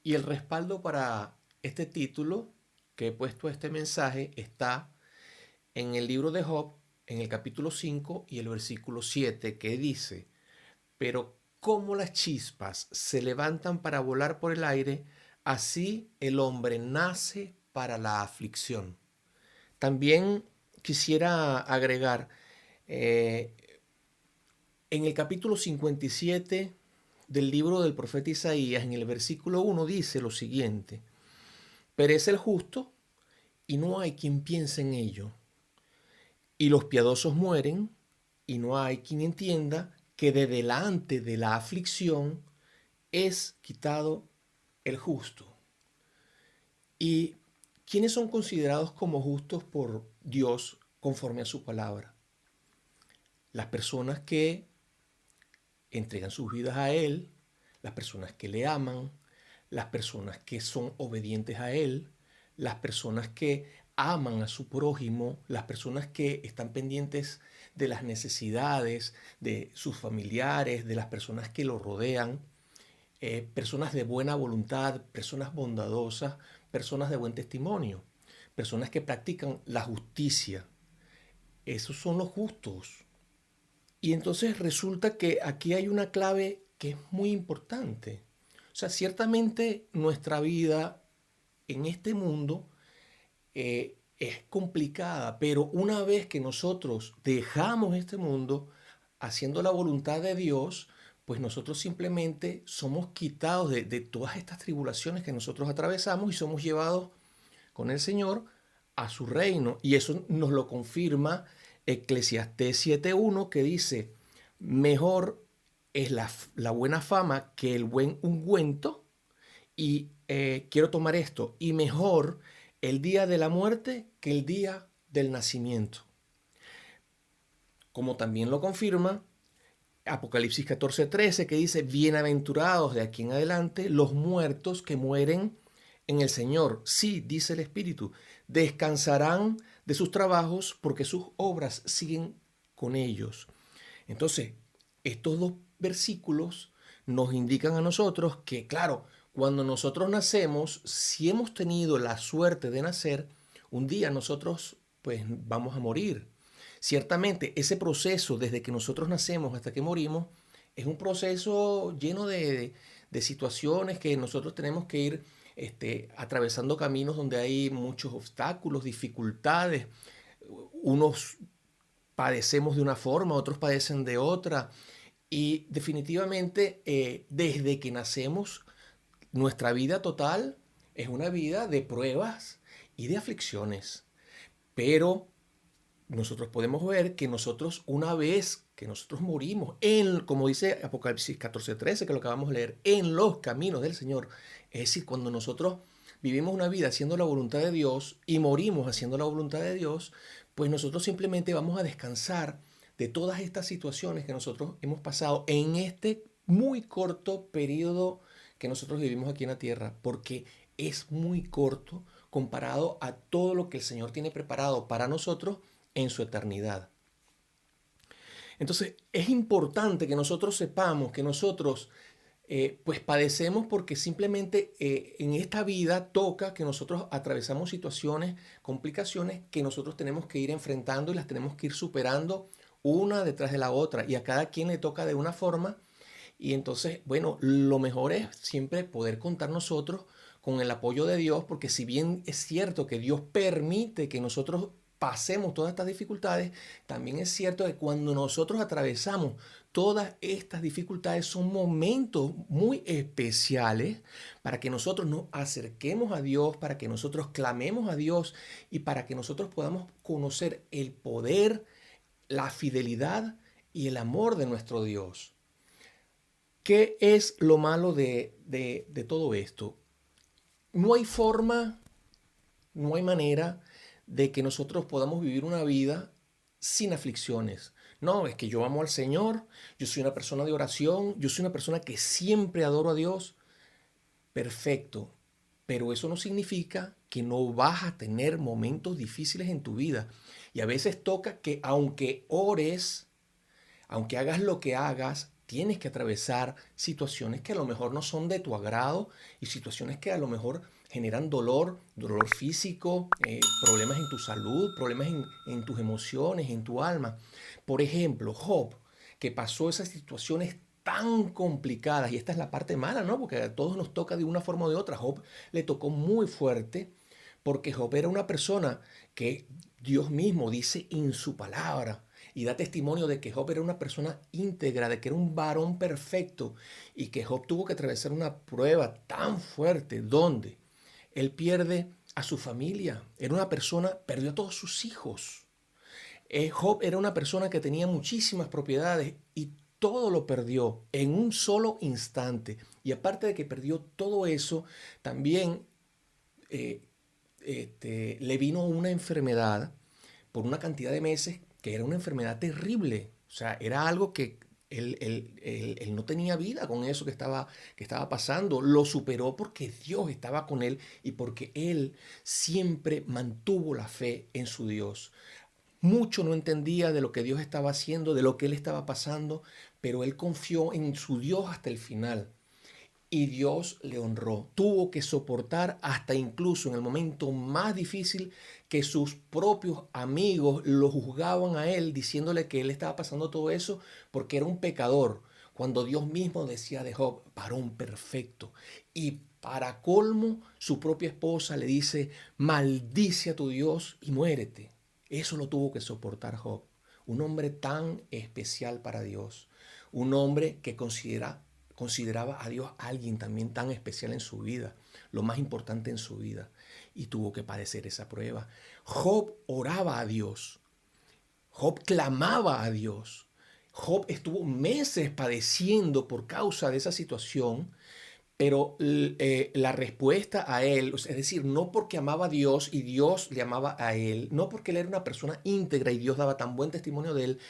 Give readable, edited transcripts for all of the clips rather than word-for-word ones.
Y el respaldo para este título que he puesto a este mensaje está en el libro de Job, en el capítulo 5 y el versículo 7, que dice: pero como las chispas se levantan para volar por el aire, así el hombre nace para la aflicción. También quisiera agregar, eh, en el capítulo 57 del libro del profeta Isaías, en el versículo 1 dice lo siguiente: perece el justo y no hay quien piense en ello, y los piadosos mueren y no hay quien entienda que de delante de la aflicción es quitado el justo. ¿Y quiénes son considerados como justos por Dios conforme a su palabra? Las personas que entregan sus vidas a Él, las personas que le aman, las personas que son obedientes a Él, las personas que aman a su prójimo, las personas que están pendientes de las necesidades de sus familiares, de las personas que lo rodean, personas de buena voluntad, personas bondadosas, personas de buen testimonio, personas que practican la justicia. Esos son los justos. Y entonces resulta que aquí hay una clave que es muy importante. O sea, ciertamente nuestra vida en este mundo es complicada, pero una vez que nosotros dejamos este mundo haciendo la voluntad de Dios, pues nosotros simplemente somos quitados de todas estas tribulaciones que nosotros atravesamos y somos llevados con el Señor a su reino. Y eso nos lo confirma Eclesiastés 7.1, que dice: mejor es la buena fama que el buen ungüento. Y quiero tomar esto: y mejor el día de la muerte que el día del nacimiento. Como también lo confirma Apocalipsis 14:13, que dice: bienaventurados de aquí en adelante los muertos que mueren en el Señor. Sí, dice el Espíritu, descansarán de sus trabajos porque sus obras siguen con ellos. Entonces, estos dos versículos nos indican a nosotros que, claro, cuando nosotros nacemos, si hemos tenido la suerte de nacer, un día nosotros pues vamos a morir. Ciertamente, ese proceso desde que nosotros nacemos hasta que morimos es un proceso lleno de situaciones que nosotros tenemos que ir atravesando caminos donde hay muchos obstáculos, dificultades. Unos padecemos de una forma, otros padecen de otra. Y definitivamente, desde que nacemos, nuestra vida total es una vida de pruebas y de aflicciones. Pero nosotros podemos ver que nosotros, una vez que nosotros morimos, como dice Apocalipsis 14:13, que lo acabamos de leer, en los caminos del Señor, es decir, cuando nosotros vivimos una vida haciendo la voluntad de Dios y morimos haciendo la voluntad de Dios, pues nosotros simplemente vamos a descansar de todas estas situaciones que nosotros hemos pasado en este muy corto periodo que nosotros vivimos aquí en la tierra, porque es muy corto comparado a todo lo que el Señor tiene preparado para nosotros en su eternidad. Entonces, es importante que nosotros sepamos que nosotros pues padecemos porque simplemente en esta vida toca que nosotros atravesamos situaciones, complicaciones que nosotros tenemos que ir enfrentando y las tenemos que ir superando una detrás de la otra, y a cada quien le toca de una forma. Y entonces, bueno, lo mejor es siempre poder contar nosotros con el apoyo de Dios, porque si bien es cierto que Dios permite que nosotros pasemos todas estas dificultades, también es cierto que cuando nosotros atravesamos todas estas dificultades son momentos muy especiales para que nosotros nos acerquemos a Dios, para que nosotros clamemos a Dios y para que nosotros podamos conocer el poder, la fidelidad y el amor de nuestro Dios. ¿Qué es lo malo de todo esto? No hay forma, no hay manera de que nosotros podamos vivir una vida sin aflicciones. No, es que yo amo al Señor, yo soy una persona de oración, yo soy una persona que siempre adoro a Dios. Perfecto, pero eso no significa que no vas a tener momentos difíciles en tu vida. Y a veces toca que aunque ores, aunque hagas lo que hagas, tienes que atravesar situaciones que a lo mejor no son de tu agrado y situaciones que a lo mejor generan dolor físico, problemas en tu salud, problemas en tus emociones, en tu alma. Por ejemplo, Job, que pasó esas situaciones tan complicadas, y esta es la parte mala, ¿no? Porque a todos nos toca de una forma o de otra. Job le tocó muy fuerte porque Job era una persona que Dios mismo dice en su palabra y da testimonio de que Job era una persona íntegra, de que era un varón perfecto y que Job tuvo que atravesar una prueba tan fuerte donde él pierde a su familia. Era una persona, perdió a todos sus hijos. Job era una persona que tenía muchísimas propiedades y todo lo perdió en un solo instante. Y aparte de que perdió todo eso, también eh, le vino una enfermedad por una cantidad de meses que era una enfermedad terrible. O sea, era algo que él no tenía vida con eso que estaba pasando. Lo superó porque Dios estaba con él y porque él siempre mantuvo la fe en su Dios. Mucho no entendía de lo que Dios estaba haciendo, de lo que él estaba pasando, pero él confió en su Dios hasta el final. Y Dios le honró. Tuvo que soportar hasta incluso en el momento más difícil que sus propios amigos lo juzgaban a él, diciéndole que él estaba pasando todo eso porque era un pecador. Cuando Dios mismo decía de Job, varón perfecto. Y para colmo, su propia esposa le dice, maldice a tu Dios y muérete. Eso lo tuvo que soportar Job. Un hombre tan especial para Dios. Un hombre que consideraba a Dios alguien también tan especial en su vida, lo más importante en su vida, y tuvo que padecer esa prueba. Job oraba a Dios, Job clamaba a Dios, Job estuvo meses padeciendo por causa de esa situación, pero la respuesta a él, es decir, no porque amaba a Dios y Dios le amaba a él, no porque él era una persona íntegra y Dios daba tan buen testimonio de él,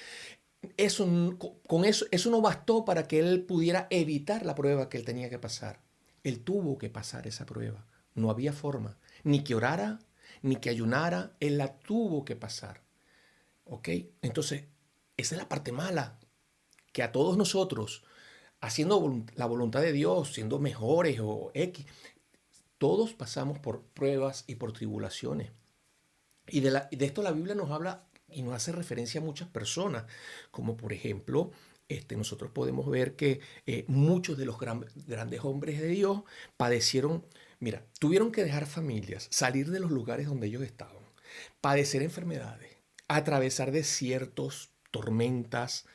con eso no bastó para que él pudiera evitar la prueba que él tenía que pasar. Él tuvo que pasar esa prueba. No había forma. Ni que orara, ni que ayunara. Él la tuvo que pasar. ¿Ok? Entonces, esa es la parte mala. Que a todos nosotros, haciendo la voluntad de Dios, siendo mejores o X, todos pasamos por pruebas y por tribulaciones. Y de esto la Biblia nos habla y nos hace referencia a muchas personas, como por ejemplo, nosotros podemos ver que muchos de los grandes hombres de Dios padecieron, mira, tuvieron que dejar familias, salir de los lugares donde ellos estaban, padecer enfermedades, atravesar desiertos, tormentas,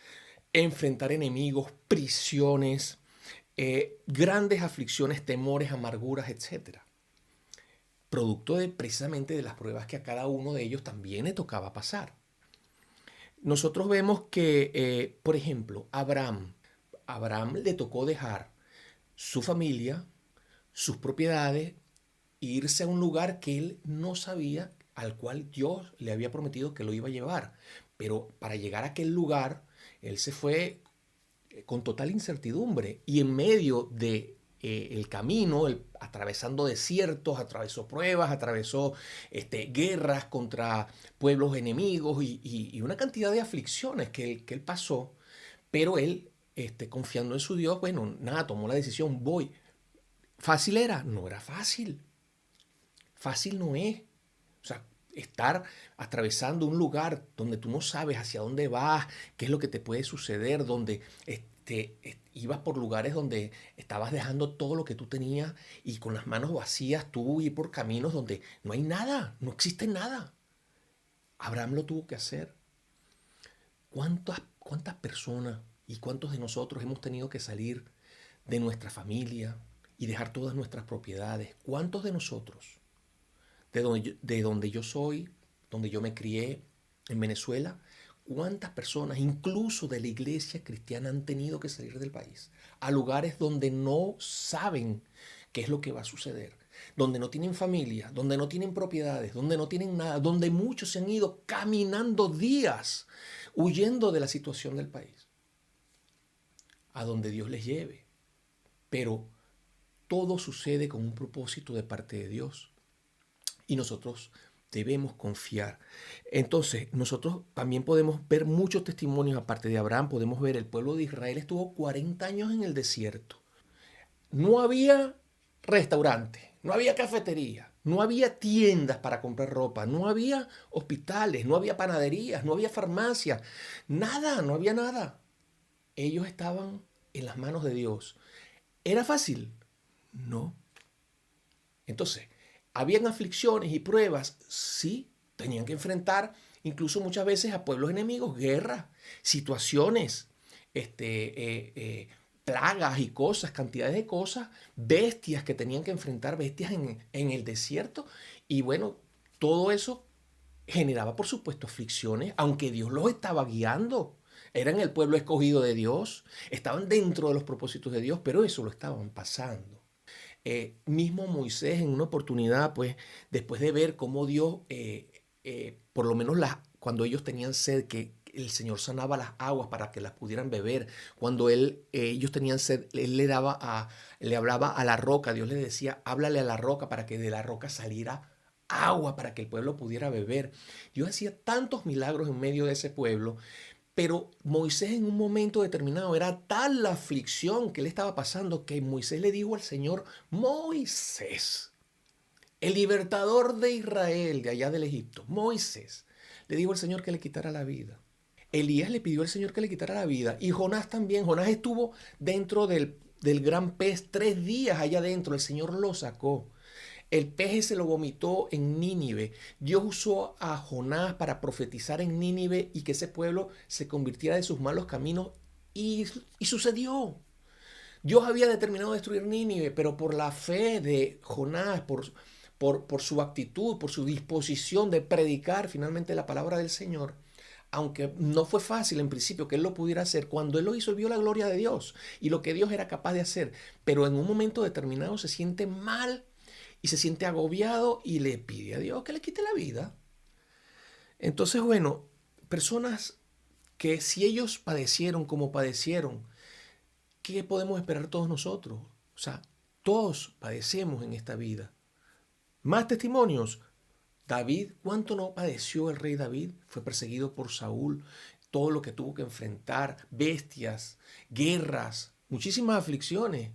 enfrentar enemigos, prisiones, grandes aflicciones, temores, amarguras, etcétera, producto precisamente de las pruebas que a cada uno de ellos también le tocaba pasar. Nosotros vemos que, por ejemplo, Abraham le tocó dejar su familia, sus propiedades, e irse a un lugar que él no sabía, al cual Dios le había prometido que lo iba a llevar. Pero para llegar a aquel lugar, él se fue con total incertidumbre y en medio de el camino, atravesando desiertos, atravesó pruebas, atravesó guerras contra pueblos enemigos y una cantidad de aflicciones que él pasó, pero él, confiando en su Dios, bueno, nada, tomó la decisión, voy. ¿Fácil era? No era fácil. Fácil no es. O sea, estar atravesando un lugar donde tú no sabes hacia dónde vas, qué es lo que te puede suceder, donde ibas por lugares donde estabas dejando todo lo que tú tenías y con las manos vacías tú ir por caminos donde no hay nada, no existe nada. Abraham lo tuvo que hacer. ¿Cuántas personas y cuántos de nosotros hemos tenido que salir de nuestra familia y dejar todas nuestras propiedades? ¿Cuántos de nosotros? De donde yo soy, donde yo me crié, en Venezuela, ¿cuántas personas, incluso de la iglesia cristiana, han tenido que salir del país a lugares donde no saben qué es lo que va a suceder? Donde no tienen familia, donde no tienen propiedades, donde no tienen nada, donde muchos se han ido caminando días huyendo de la situación del país, a donde Dios les lleve. Pero todo sucede con un propósito de parte de Dios. Y nosotros Debemos confiar. Entonces, nosotros también podemos ver muchos testimonios, aparte de Abraham, podemos ver el pueblo de Israel estuvo 40 años en el desierto. No había restaurante, no había cafetería, no había tiendas para comprar ropa, no había hospitales, no había panaderías, no había farmacias, nada, no había nada. Ellos estaban en las manos de Dios. ¿Era fácil? No. Entonces, ¿habían aflicciones y pruebas? Sí, tenían que enfrentar incluso muchas veces a pueblos enemigos, guerras, situaciones, plagas y cosas, cantidades de cosas, bestias que tenían que enfrentar, bestias en el desierto. Y bueno, todo eso generaba, por supuesto, aflicciones, aunque Dios los estaba guiando. Eran el pueblo escogido de Dios, estaban dentro de los propósitos de Dios, pero eso lo estaban pasando. Mismo Moisés en una oportunidad, pues después de ver cómo Dios, por lo menos cuando ellos tenían sed, que el Señor sanaba las aguas para que las pudieran beber, cuando ellos tenían sed, Él le hablaba a la roca, Dios le decía, háblale a la roca para que de la roca saliera agua para que el pueblo pudiera beber. Dios hacía tantos milagros en medio de ese pueblo, pero Moisés en un momento determinado era tal la aflicción que le estaba pasando que Moisés le dijo al Señor, Moisés, el libertador de Israel, de allá del Egipto, Moisés, le dijo al Señor que le quitara la vida. Elías le pidió al Señor que le quitara la vida y Jonás también. Jonás estuvo dentro del gran pez 3 días allá adentro. El Señor lo sacó. El pez se lo vomitó en Nínive. Dios usó a Jonás para profetizar en Nínive y que ese pueblo se convirtiera de sus malos caminos. Y sucedió. Dios había determinado destruir Nínive, pero por la fe de Jonás, por su actitud, por su disposición de predicar finalmente la palabra del Señor, aunque no fue fácil en principio que él lo pudiera hacer, cuando él lo hizo, él vio la gloria de Dios y lo que Dios era capaz de hacer, pero en un momento determinado se siente mal y se siente agobiado y le pide a Dios que le quite la vida. Entonces, bueno, personas que si ellos padecieron como padecieron, ¿qué podemos esperar todos nosotros? O sea, todos padecemos en esta vida. Más testimonios. David, ¿cuánto no padeció el rey David? Fue perseguido por Saúl, todo lo que tuvo que enfrentar, bestias, guerras, muchísimas aflicciones.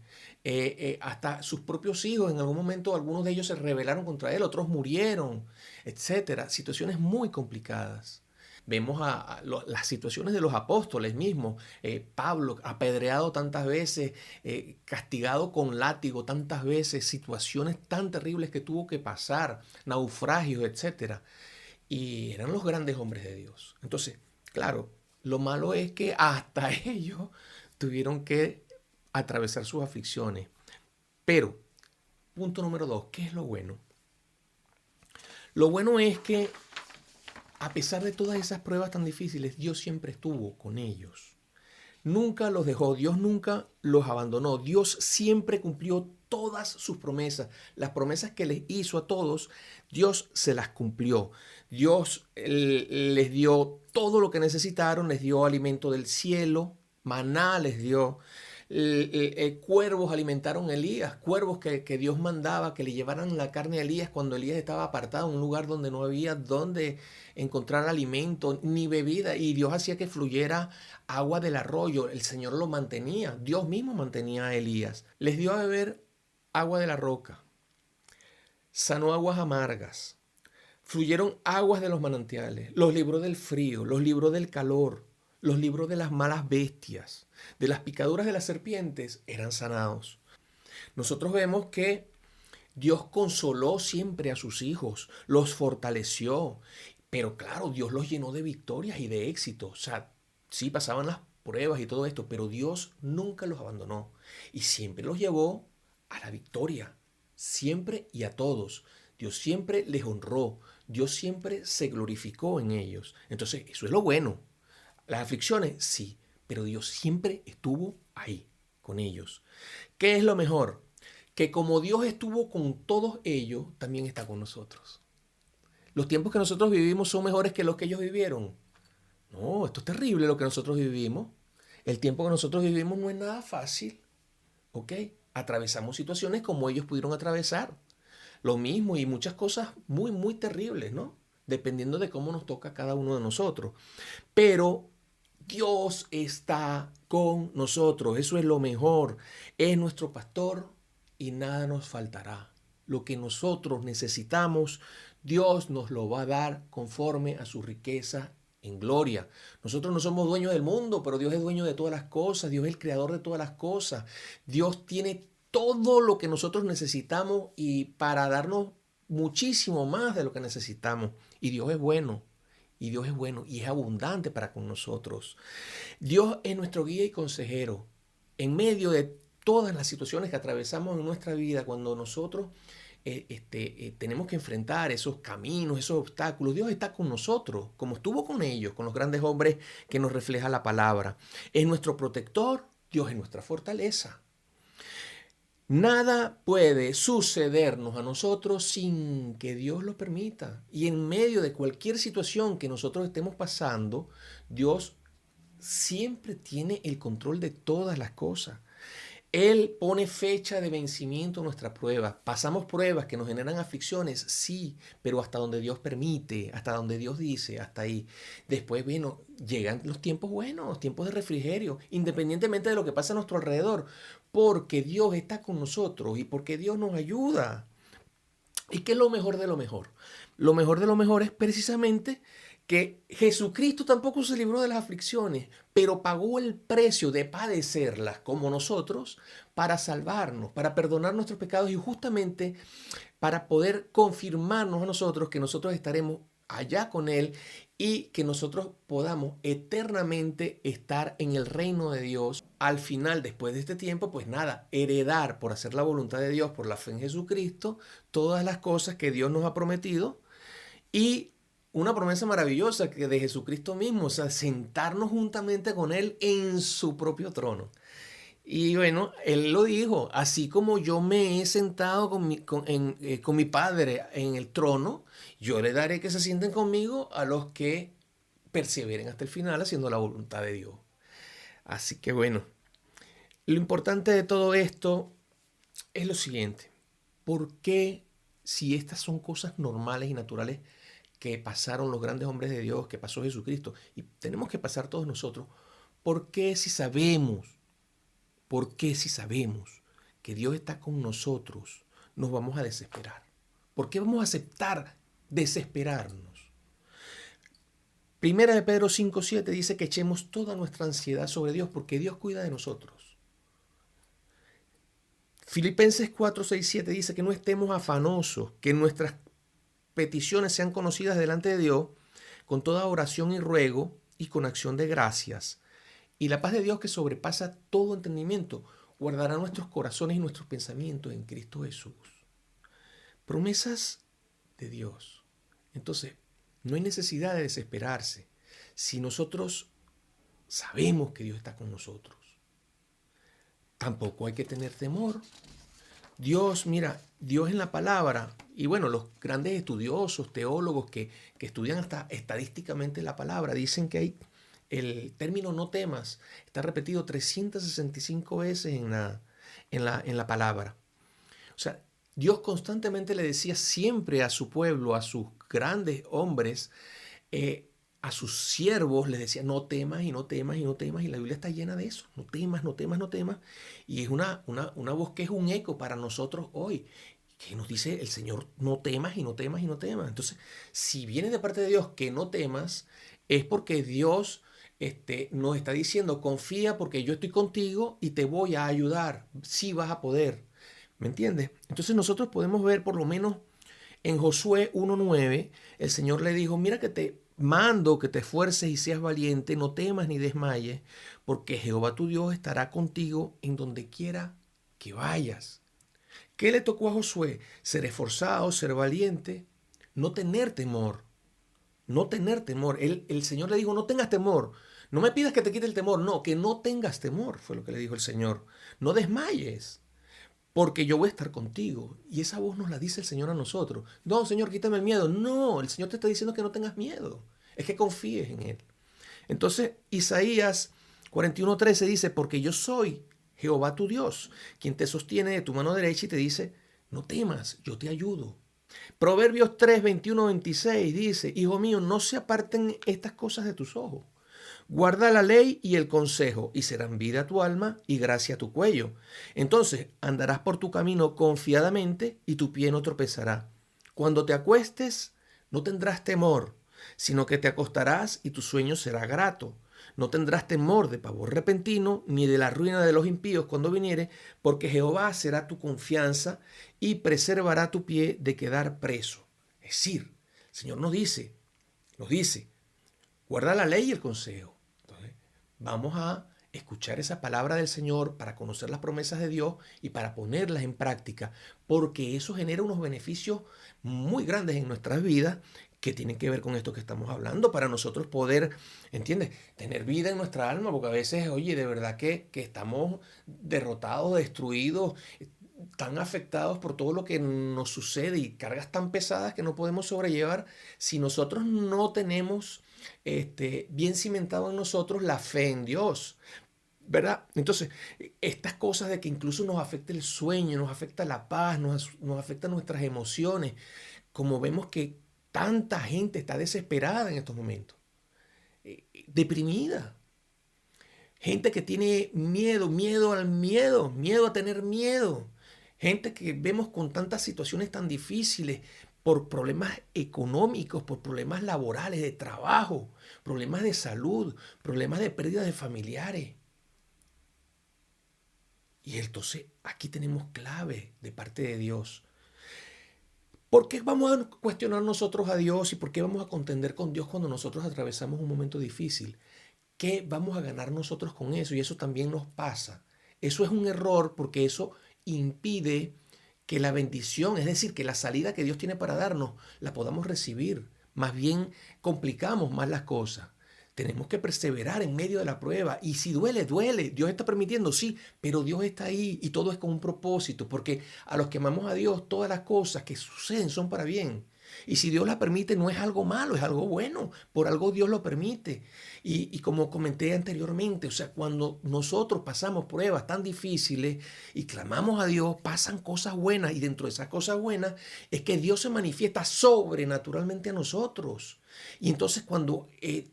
Hasta sus propios hijos, en algún momento algunos de ellos se rebelaron contra él, otros murieron, etcétera. Situaciones muy complicadas. Vemos las situaciones de los apóstoles mismos. Pablo apedreado tantas veces, castigado con látigo tantas veces, situaciones tan terribles que tuvo que pasar, naufragios, etcétera. Y eran los grandes hombres de Dios. Entonces, claro, lo malo es que hasta ellos tuvieron que atravesar sus aflicciones. Pero, punto número 2, ¿qué es lo bueno? Lo bueno es que a pesar de todas esas pruebas tan difíciles, Dios siempre estuvo con ellos. Nunca los dejó, Dios nunca los abandonó. Dios siempre cumplió todas sus promesas. Las promesas que les hizo a todos, Dios se las cumplió. Dios les dio todo lo que necesitaron, les dio alimento del cielo, maná les dio. Cuervos alimentaron a Elías, cuervos que Dios mandaba que le llevaran la carne a Elías cuando Elías estaba apartado en un lugar donde no había donde encontrar alimento ni bebida y Dios hacía que fluyera agua del arroyo. El Señor lo mantenía, Dios mismo mantenía a Elías. Les dio a beber agua de la roca, sanó aguas amargas, fluyeron aguas de los manantiales, los libró del frío, los libró del calor, los libró de las malas bestias, de las picaduras de las serpientes, eran sanados. Nosotros vemos que Dios consoló siempre a sus hijos, los fortaleció, pero claro, Dios los llenó de victorias y de éxito. O sea, sí pasaban las pruebas y todo esto, pero Dios nunca los abandonó y siempre los llevó a la victoria, siempre y a todos. Dios siempre les honró, Dios siempre se glorificó en ellos. Entonces, eso es lo bueno. Las aflicciones, sí, pero Dios siempre estuvo ahí con ellos. ¿Qué es lo mejor? Que como Dios estuvo con todos ellos, también está con nosotros. ¿Los tiempos que nosotros vivimos son mejores que los que ellos vivieron? No, esto es terrible lo que nosotros vivimos. El tiempo que nosotros vivimos no es nada fácil. ¿Ok? Atravesamos situaciones como ellos pudieron atravesar. lo mismo y muchas cosas muy, muy terribles, ¿no? Dependiendo de cómo nos toca a cada uno de nosotros. Pero Dios está con nosotros, eso es lo mejor. Es nuestro pastor y nada nos faltará. Lo que nosotros necesitamos, Dios nos lo va a dar conforme a su riqueza en gloria. Nosotros no somos dueños del mundo, pero Dios es dueño de todas las cosas. Dios es el creador de todas las cosas. Dios tiene todo lo que nosotros necesitamos y para darnos muchísimo más de lo que necesitamos. Y Dios es bueno. Y Dios es bueno y es abundante para con nosotros. Dios es nuestro guía y consejero. En medio de todas las situaciones que atravesamos en nuestra vida, cuando nosotros tenemos que enfrentar esos caminos, esos obstáculos, Dios está con nosotros, como estuvo con ellos, con los grandes hombres que nos refleja la palabra. Es nuestro protector, Dios es nuestra fortaleza. Nada puede sucedernos a nosotros sin que Dios lo permita. Y en medio de cualquier situación que nosotros estemos pasando, Dios siempre tiene el control de todas las cosas. Él pone fecha de vencimiento a nuestra prueba. Pasamos pruebas que nos generan aflicciones, sí, pero hasta donde Dios permite, hasta donde Dios dice, hasta ahí. Después, bueno, llegan los tiempos buenos, los tiempos de refrigerio, independientemente de lo que pasa a nuestro alrededor, porque Dios está con nosotros y porque Dios nos ayuda. ¿Y qué es lo mejor de lo mejor? Lo mejor de lo mejor es precisamente que Jesucristo tampoco se libró de las aflicciones, pero pagó el precio de padecerlas como nosotros para salvarnos, para perdonar nuestros pecados y justamente para poder confirmarnos a nosotros que nosotros estaremos allá con Él y que nosotros podamos eternamente estar en el reino de Dios. Al final, después de este tiempo, pues nada, heredar por hacer la voluntad de Dios, por la fe en Jesucristo, todas las cosas que Dios nos ha prometido y una promesa maravillosa que de Jesucristo mismo, o sea, sentarnos juntamente con Él en su propio trono. Y bueno, Él lo dijo, así como yo me he sentado con mi Padre en el trono, yo le daré que se sienten conmigo a los que perseveren hasta el final haciendo la voluntad de Dios. Así que bueno, lo importante de todo esto es lo siguiente. ¿Por qué si estas son cosas normales y naturales que pasaron los grandes hombres de Dios, que pasó Jesucristo, y tenemos que pasar todos nosotros, ¿por qué si sabemos que Dios está con nosotros, nos vamos a desesperar? ¿Por qué vamos a aceptar desesperarnos? Primera de Pedro 5:7 dice que echemos toda nuestra ansiedad sobre Dios porque Dios cuida de nosotros. Filipenses 4:6-7 dice que no estemos afanosos, que nuestras peticiones sean conocidas delante de Dios con toda oración y ruego y con acción de gracias. Y la paz de Dios que sobrepasa todo entendimiento guardará nuestros corazones y nuestros pensamientos en Cristo Jesús. Promesas de Dios. Entonces, no hay necesidad de desesperarse si nosotros sabemos que Dios está con nosotros. Tampoco hay que tener temor. Dios, mira, Dios en la palabra, y bueno, los grandes estudiosos, teólogos que estudian hasta estadísticamente la palabra, dicen que hay el término no temas, está repetido 365 veces en la palabra. O sea, Dios constantemente le decía siempre a su pueblo, a sus grandes hombres, a sus siervos, les decía, no temas y no temas y no temas, y la Biblia está llena de eso, no temas, no temas, no temas, y es una voz que es un eco para nosotros hoy, que nos dice el Señor, no temas y no temas y no temas. Entonces, si viene de parte de Dios que no temas, es porque Dios nos está diciendo, confía porque yo estoy contigo y te voy a ayudar, sí vas a poder, ¿me entiendes? Entonces nosotros podemos ver por lo menos en Josué 1:9, el Señor le dijo, mira que te mando que te esfuerces y seas valiente, no temas ni desmayes, porque Jehová tu Dios estará contigo en donde quiera que vayas. ¿Qué le tocó a Josué? Ser esforzado, ser valiente, no tener temor. No tener temor. El Señor le dijo, no tengas temor. No me pidas que te quite el temor. No, que no tengas temor, fue lo que le dijo el Señor. No desmayes, porque yo voy a estar contigo. Y esa voz nos la dice el Señor a nosotros. No, Señor, quítame el miedo. No, el Señor te está diciendo que no tengas miedo. Es que confíes en Él. Entonces, Isaías 41:13 dice, porque yo soy Jehová tu Dios, quien te sostiene de tu mano derecha y te dice, No temas, yo te ayudo. Proverbios 3, 21, 26 dice, hijo mío, no se aparten estas cosas de tus ojos. Guarda la ley y el consejo, y serán vida a tu alma y gracia a tu cuello. Entonces andarás por tu camino confiadamente y tu pie no tropezará. Cuando te acuestes, no tendrás temor, sino que te acostarás y tu sueño será grato. No tendrás temor de pavor repentino, ni de la ruina de los impíos cuando viniere, porque Jehová será tu confianza y preservará tu pie de quedar preso. Es decir, el Señor nos dice, guarda la ley y el consejo. Entonces, vamos a escuchar esa palabra del Señor para conocer las promesas de Dios y para ponerlas en práctica, porque eso genera unos beneficios muy grandes en nuestras vidas que tienen que ver con esto que estamos hablando, para nosotros poder, ¿entiendes?, tener vida en nuestra alma, porque a veces, oye, de verdad que estamos derrotados, destruidos, tan afectados por todo lo que nos sucede y cargas tan pesadas que no podemos sobrellevar si nosotros no tenemos bien cimentado en nosotros la fe en Dios, ¿verdad? Entonces, estas cosas de que incluso nos afecta el sueño, nos afecta la paz, nos afecta nuestras emociones, como vemos que tanta gente está desesperada en estos momentos, deprimida. Gente que tiene miedo, miedo al miedo, miedo a tener miedo. Gente que vemos con tantas situaciones tan difíciles por problemas económicos, por problemas laborales, de trabajo, problemas de salud, problemas de pérdida de familiares. Y entonces aquí tenemos clave de parte de Dios. ¿Por qué vamos a cuestionar nosotros a Dios y por qué vamos a contender con Dios cuando nosotros atravesamos un momento difícil? ¿Qué vamos a ganar nosotros con eso? Y eso también nos pasa. Eso es un error porque eso impide que la bendición, es decir, que la salida que Dios tiene para darnos, la podamos recibir. Más bien complicamos más las cosas. Tenemos que perseverar en medio de la prueba. Y si duele, duele. Dios está permitiendo, sí, pero Dios está ahí y todo es con un propósito. Porque a los que amamos a Dios, todas las cosas que suceden son para bien. Y si Dios la permite, no es algo malo, es algo bueno. Por algo Dios lo permite. Y como comenté anteriormente, o sea, cuando nosotros pasamos pruebas tan difíciles y clamamos a Dios, pasan cosas buenas. Y dentro de esas cosas buenas es que Dios se manifiesta sobrenaturalmente a nosotros. Y entonces cuando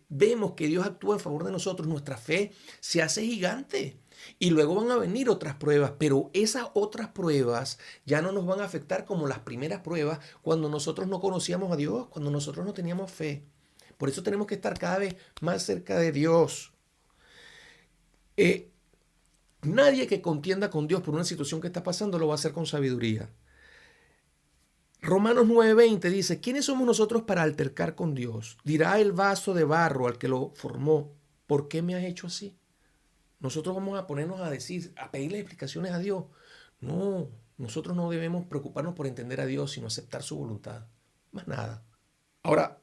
vemos que Dios actúa en favor de nosotros, nuestra fe se hace gigante. Y luego van a venir otras pruebas, pero esas otras pruebas ya no nos van a afectar como las primeras pruebas cuando nosotros no conocíamos a Dios, cuando nosotros no teníamos fe. Por eso tenemos que estar cada vez más cerca de Dios. Nadie que contienda con Dios por una situación que está pasando lo va a hacer con sabiduría. Romanos 9:20 dice, ¿quiénes somos nosotros para altercar con Dios? Dirá el vaso de barro al que lo formó, ¿por qué me has hecho así? Nosotros vamos a ponernos a decir, a pedirle explicaciones a Dios. No, nosotros no debemos preocuparnos por entender a Dios, sino aceptar su voluntad. Más nada. Ahora,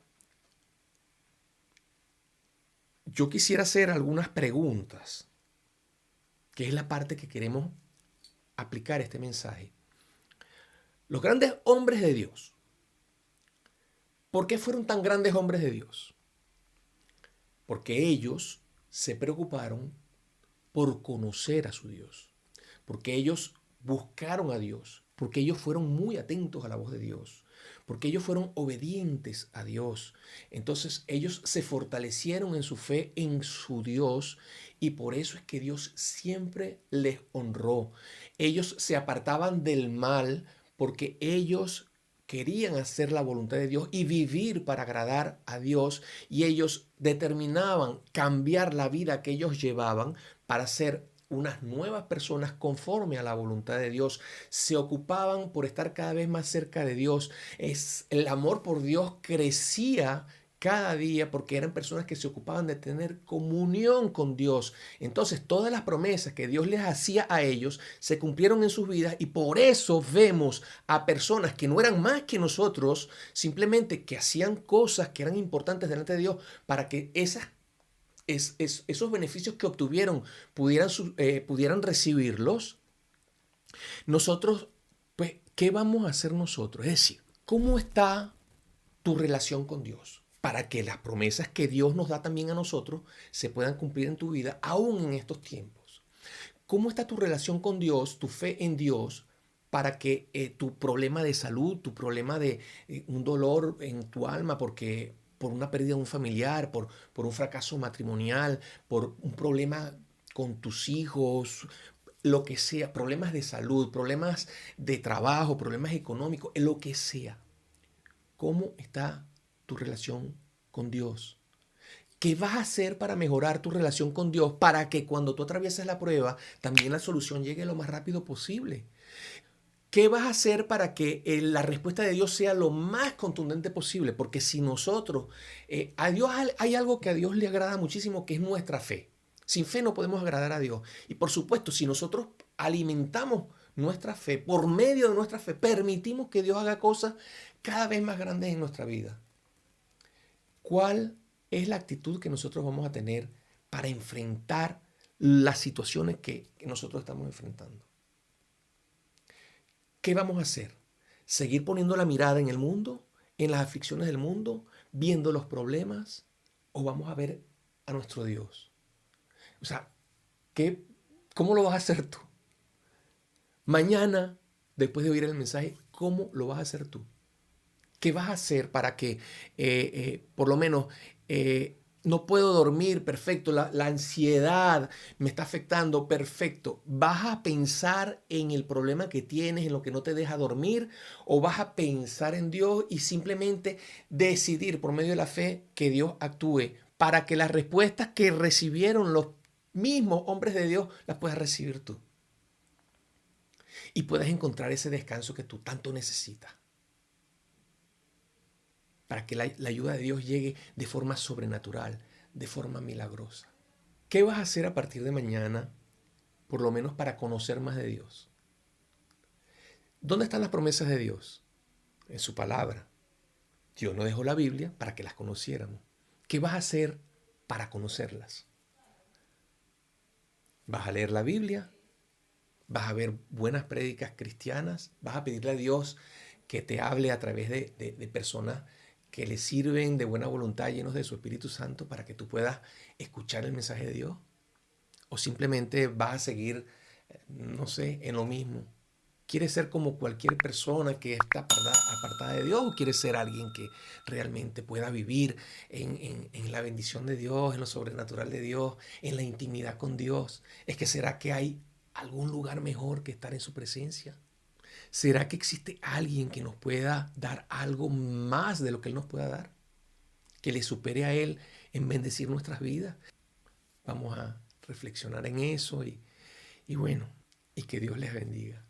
yo quisiera hacer algunas preguntas, que es la parte que queremos aplicar este mensaje. Los grandes hombres de Dios. ¿Por qué fueron tan grandes hombres de Dios? Porque ellos se preocuparon por conocer a su Dios, porque ellos buscaron a Dios, porque ellos fueron muy atentos a la voz de Dios, porque ellos fueron obedientes a Dios. Entonces ellos se fortalecieron en su fe en su Dios y por eso es que Dios siempre les honró. Ellos se apartaban del mal porque ellos querían hacer la voluntad de Dios y vivir para agradar a Dios, y ellos determinaban cambiar la vida que ellos llevaban para ser unas nuevas personas conforme a la voluntad de Dios. Se ocupaban por estar cada vez más cerca de Dios. El amor por Dios crecía cada día porque eran personas que se ocupaban de tener comunión con Dios. Entonces todas las promesas que Dios les hacía a ellos se cumplieron en sus vidas, y por eso vemos a personas que no eran más que nosotros, simplemente que hacían cosas que eran importantes delante de Dios para que esos beneficios que obtuvieron pudieran recibirlos. Nosotros, pues, ¿qué vamos a hacer nosotros? Es decir, ¿cómo está tu relación con Dios? Para que las promesas que Dios nos da también a nosotros se puedan cumplir en tu vida, aún en estos tiempos. ¿Cómo está tu relación con Dios, tu fe en Dios, para que tu problema de salud, tu problema de un dolor en tu alma, porque por una pérdida de un familiar, por un fracaso matrimonial, por un problema con tus hijos, lo que sea, problemas de salud, problemas de trabajo, problemas económicos, lo que sea. ¿Cómo está tu relación con Dios? ¿Qué vas a hacer para mejorar tu relación con Dios para que cuando tú atravieses la prueba, también la solución llegue lo más rápido posible? ¿Qué vas a hacer para que la respuesta de Dios sea lo más contundente posible? Porque si nosotros, a Dios hay algo que a Dios le agrada muchísimo, que es nuestra fe. Sin fe no podemos agradar a Dios. Y por supuesto, si nosotros alimentamos nuestra fe, por medio de nuestra fe, permitimos que Dios haga cosas cada vez más grandes en nuestra vida. ¿Cuál es la actitud que nosotros vamos a tener para enfrentar las situaciones que nosotros estamos enfrentando? ¿Qué vamos a hacer? ¿Seguir poniendo la mirada en el mundo, en las aflicciones del mundo, viendo los problemas? ¿O vamos a ver a nuestro Dios? O sea, ¿cómo lo vas a hacer tú? Mañana, después de oír el mensaje, ¿cómo lo vas a hacer tú? ¿Qué vas a hacer para que, por lo menos, no puedo dormir? Perfecto. La ansiedad me está afectando. Perfecto. ¿Vas a pensar en el problema que tienes, en lo que no te deja dormir? ¿O vas a pensar en Dios y simplemente decidir por medio de la fe que Dios actúe para que las respuestas que recibieron los mismos hombres de Dios las puedas recibir tú? Y puedas encontrar ese descanso que tú tanto necesitas, para que la ayuda de Dios llegue de forma sobrenatural, de forma milagrosa. ¿Qué vas a hacer a partir de mañana, por lo menos para conocer más de Dios? ¿Dónde están las promesas de Dios? En su palabra. Dios nos dejó la Biblia para que las conociéramos. ¿Qué vas a hacer para conocerlas? ¿Vas a leer la Biblia? ¿Vas a ver buenas prédicas cristianas? ¿Vas a pedirle a Dios que te hable a través de personas que le sirven de buena voluntad, llenos de su Espíritu Santo, para que tú puedas escuchar el mensaje de Dios? ¿O simplemente vas a seguir, no sé, en lo mismo? ¿Quieres ser como cualquier persona que está apartada de Dios, o quieres ser alguien que realmente pueda vivir en la bendición de Dios, en lo sobrenatural de Dios, en la intimidad con Dios? ¿Es que será que hay algún lugar mejor que estar en su presencia? ¿Será que existe alguien que nos pueda dar algo más de lo que Él nos pueda dar? Que le supere a Él en bendecir nuestras vidas. Vamos a reflexionar en eso y bueno, y que Dios les bendiga.